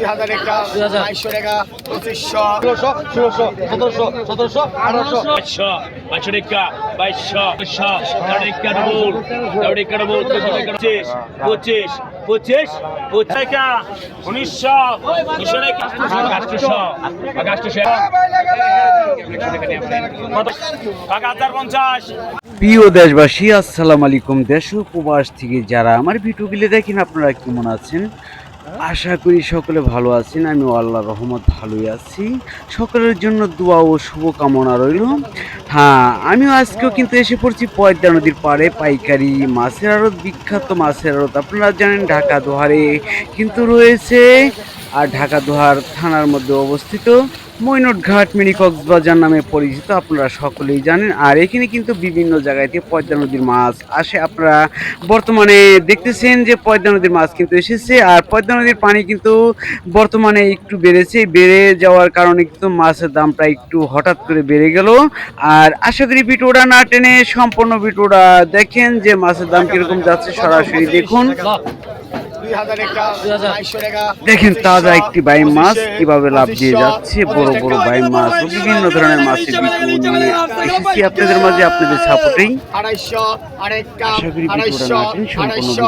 হাজার টাকা 2200 টাকা 2500 1600 1700 1700 1800 500 টাকা 2200 টাকা ডবল 25 25 টাকা 1900 টাকা 5050 প্রিয় দেশবাসী, আসসালামু আলাইকুম। দেশ ও প্রবাস থেকে যারা আমার ভিডিওগুলি দেখেন, আপনারা কেমন আছেন? আশা করি সকলে ভালো আছেন। আমি আল্লাহর রহমত ভালোই আছি। সকলের জন্য দোয়া ও শুভকামনা রইল। হ্যাঁ, আমিও আজকেও কিন্তু এসে পড়ছি পদ্মা নদীর পাড়ে, পাইকারি মাছের আড়ত, বিখ্যাত মাছের আড়ত। আপনারা জানেন ঢাকা দোহারে কিন্তু রয়েছে, আর ঢাকা দোহার থানার মধ্যে অবস্থিত মৈনটঘাট মিনি কক্সবাজার নামে পরিচিত, আপনারা সকলেই জানেন। আর এখানে কিন্তু বিভিন্ন জায়গায় থেকে পদ্মা নদীর মাছ আসে। আপনারা বর্তমানে দেখতেছেন যে পদ্মা নদীর মাছ কিন্তু এসেছে, আর পদ্মা নদীর পানি কিন্তু বর্তমানে একটু বেড়েছে। বেড়ে যাওয়ার কারণে কিন্তু মাছের দামটা একটু হঠাৎ করে বেড়ে গেল। আর আশা করি ভিডিওটা না টেনে সম্পূর্ণ ভিডিওটা দেখেন যে মাছের দাম কিরকম যাচ্ছে, সরাসরি দেখুন। দেখেন তাজা একটি বাইম মাছ কিভাবে লাভ দিয়ে যাচ্ছে। বড় বড় বাইম মাছ ও বিভিন্ন ধরনের মাছের ভিডিও নিয়ে এসেছি আপনাদের মাঝে, আপনাদের সাপোর্টেই। আশা করি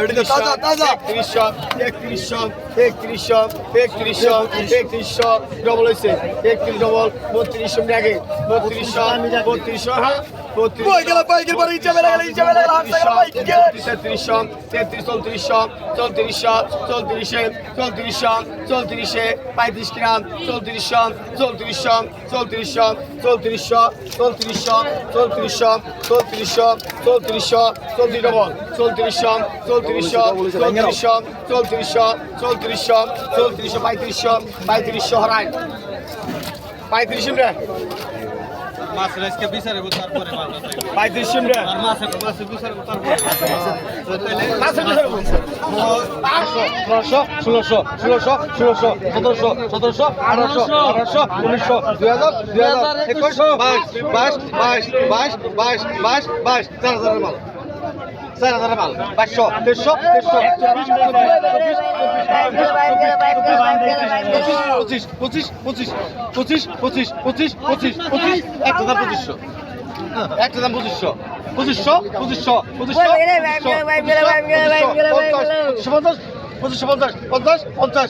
ভিডিওটা না টেনে সম্পূর্ণ ভিডিওটা দেখেন।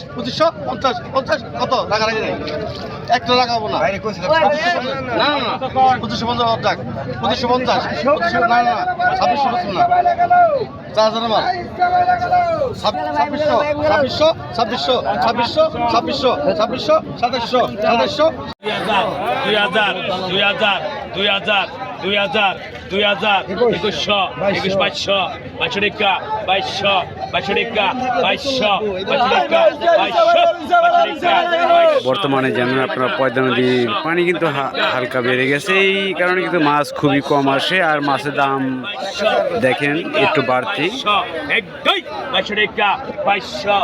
2550 কত রাগারাগি নাই, একটা লাগাবো না, 2550 অর্ধেক, 2550 না না 2600 না, 4000 মাল, 2600 2700 2700 2700 2000 2100 2100 2200 টাকা 2200 টাকা 2200 বর্তমানে জানেন আপনারা পদ্মা নদীর পানি কিন্তু হালকা বেড়ে গেছে, এই কারণে কিন্তু মাছ খুবই কম আসে। আর মাছের দাম দেখেন একটু বাড়তি, 2200 টাকা 2200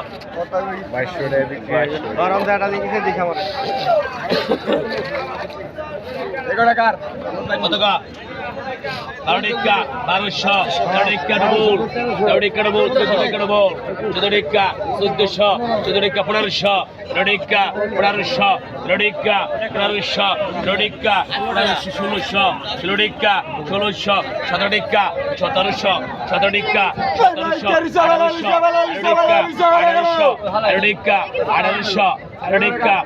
1200 ডবল 14 টাকা 1400 টাকা 1500 টাকা 1500 টাকা 1600 টাকা 17 টাকা 1700 টাকা 1700 টাকা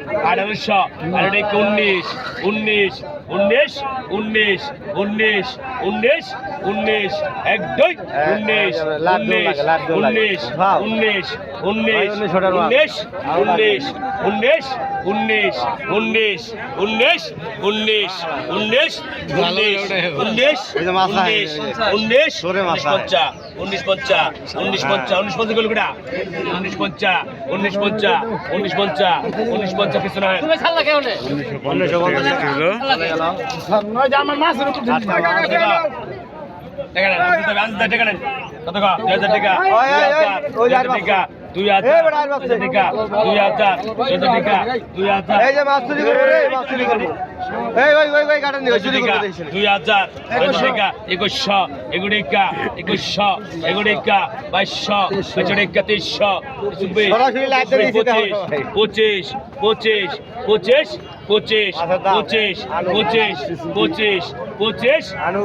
19 19 19 19 19 19 19 এই যে মাছ আহে, 19 সরে মাছ আহে। 19 50 19 50 19 50 গেল কেডা 19 50 19 50 19 50 19 50 কিছু না তুমি ছাড়লা কেন 1950 টাকা হলো। নয় যে আমার মাছের উপর দিয়ে দিন। টাকা নেন টাকা নেন কত টাকা 2000 টাকা ওই 2000 টাকা 2000 এই বেটা, আর বাচ্চা। টাকা 2000 টাকা 2000 এই যে মাছ চুরি করবো রে, মাছ চুরি করবো। এই ওই গাড়ি নিয়ে চুরি করবো দেখছি। 2000 টাকা 2100 এগুড়িকা 2100 এগুড়িকা 2200 2200 2300 সরাসরি লাইভ দিয়ে দিতে হবে। 25 25 25 25 25 25 25 25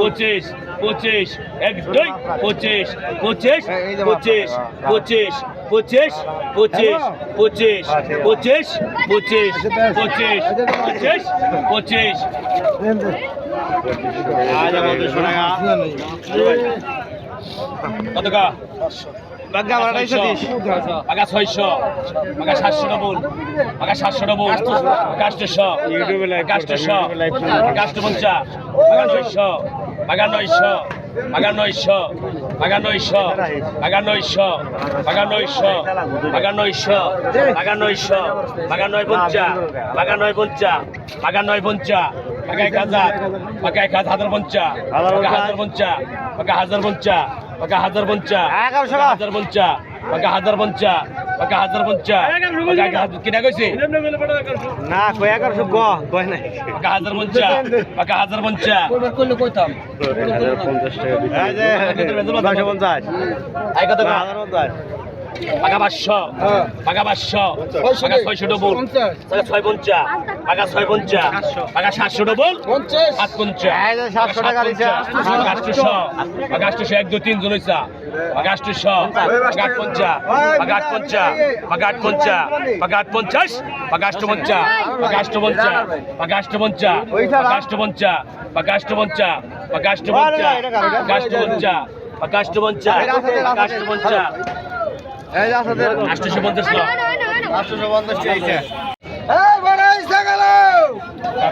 25 25 এক দুই 25 25 25 25 25 25 25 25 25 25 25 আজ আমাদের শোনাগা। কত টাকা বাগ্গা মারাটা 130। পাকা 600 পাকা 700 ডবল পাকা 700 ডবল পাকা 800 পাকা 800 পাকা 850 পাকা 900 পাকা 900 পাকা 900 পাকা 900 পাকা 900 পাকা 900 পাকা 900 পাকা 900 পাকা 950 পাকা 950 পাকা 950 পাকা 1000 পাকা 1050 পাকা 1050 পাকা 1050 পাকা 1050 1050 পাকা 1050 পাকা 1050 পাকা কিনা কইছে না কয় 1100 কয় নাই। পাকা 1050 পাকা 1050 করলে কইতাম। 1050 টাকা দিতে। এই যে 950। আই কত টাকা 1050। পাকা 500 পাকা 500 পাকা 600 ডবল পাকা 650 পাকা 650 পাকা 700 ডবল 750 এই যে 700 টাকা দিছে। পাকা 800 পাকা 800 1 2 3 জন হইছা পাকা 800 পাকা 850 পাকা 850 পাকা 850 পাকা 850 পাকা 850 পাকা 850 পাকা 850 পাকা 850 পাকা 850 পাকা 850 পাকা 850 পাকা 850 এই যে আসাদের 850 লো 850 টাকা দিছে।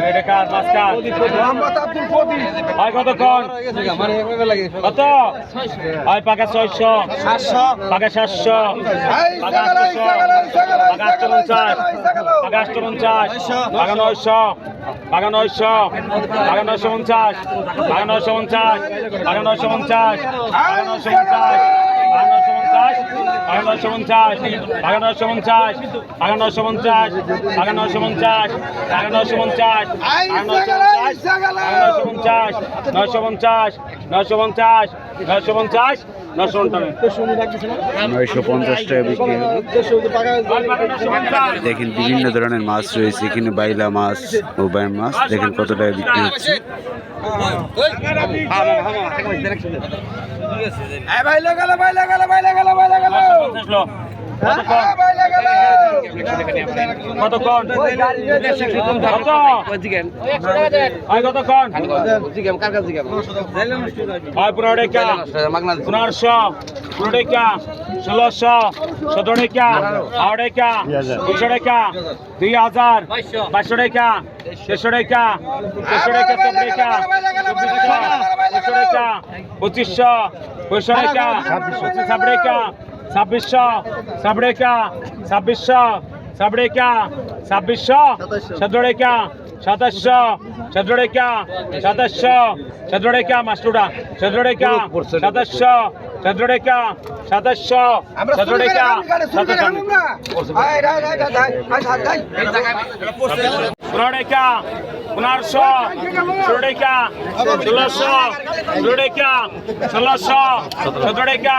এটা কাজ মাছ কাজ হয় কত কোন কত হয় পাকা 600 পাকা 700 পাকা 800 পাকা 850 পাকা 850 পাকা 900 পাকা 900 পাকা 950 পাকা 950 পাকা 950 পাকা 950 950 পাকা 950 পাকা 950 পাকা 950 পাকা 950 950 950 টাকা বিক্রি হলো। দেখেন বিভিন্ন ধরনের মাছ রয়েছে এখানে, বাইলা মাছ ও বাইম মাছ দেখেন কত টাকা বিক্রি হচ্ছে। কতক্ষণ কতক্ষণ 15 টাকা 1500 16 টাকা 1600 17 টাকা 18 টাকা 200 টাকা 2000 2200 টাকা 300 টাকা 300 টাকা 400 টাকা 2500 টাকা 2500 2500 টাকা 2600 টাকা 2600 সাবড়েকা 2600 সাবড়েকা 2600 সদড়েকা 2700 সদড়েকা 2700 সদড়েকা মাস্টুরা সদড়েকা 2700 সদড়েকা 2700 সদড়েকা 2700 পুরোডেকা 1500 ষোলোডেকা 1600 ষোলোডেকা 1600 সতেরোডেকা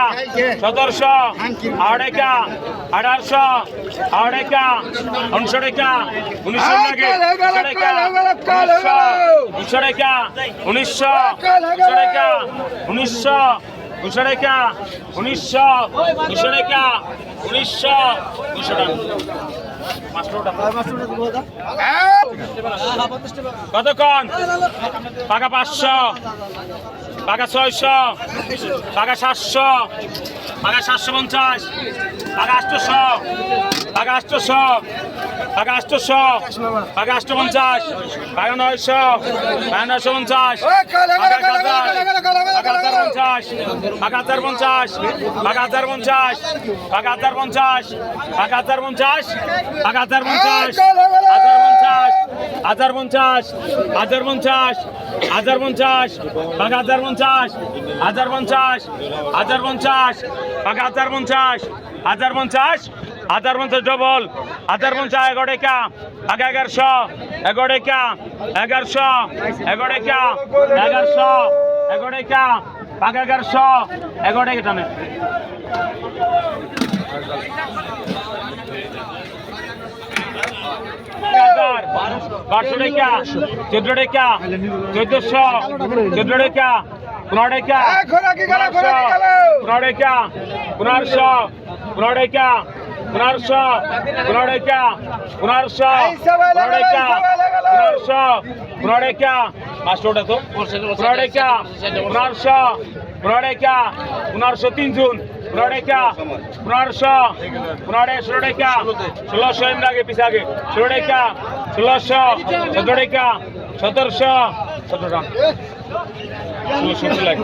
1700 আড়েকা 1800 আড়েকা 1900 টাকা 1900 লাগে 1900 টাকা 1900 টাকা 1900 টাকা 1900 200 টাকা 1900 200 টাকা 1900 200 টাকা কতক্ষণ পাকা 500 পাকা 600 পাকা 700 পাকা 750 পাকা 800 পাকা 800 টাকা 800 টাকা 850 টাকা 900 টাকা 950 টাকা 1050 টাকা 1050 টাকা 1050 টাকা 1050 টাকা 1050 টাকা 1050 টাকা 1050 1050 1050 টাকা 1050 1050 1050 টাকা 1050 1050 1050 ডবল 1050 11 টাকা টাকা 1100 11 টাকা 1100 11 টাকা 1100 11 টাকা টাকা 1100 11 টাকা টানে বারোশো টাকা 14 টাকা 1400 14 টাকা 15 টাকা 15 টাকা 1500 15 টাকা 1500 15 টাকা 1500 15 টাকা 1500 15 টাকা 500 টাকা তো 15 টাকা 1500 15 টাকা 1500 3 জন 15 টাকা 1500 15 টাকা 1600 এর আগে পিছে আগে 16 টাকা 1600 17 টাকা 1700 17 টাকা 1600 লাগে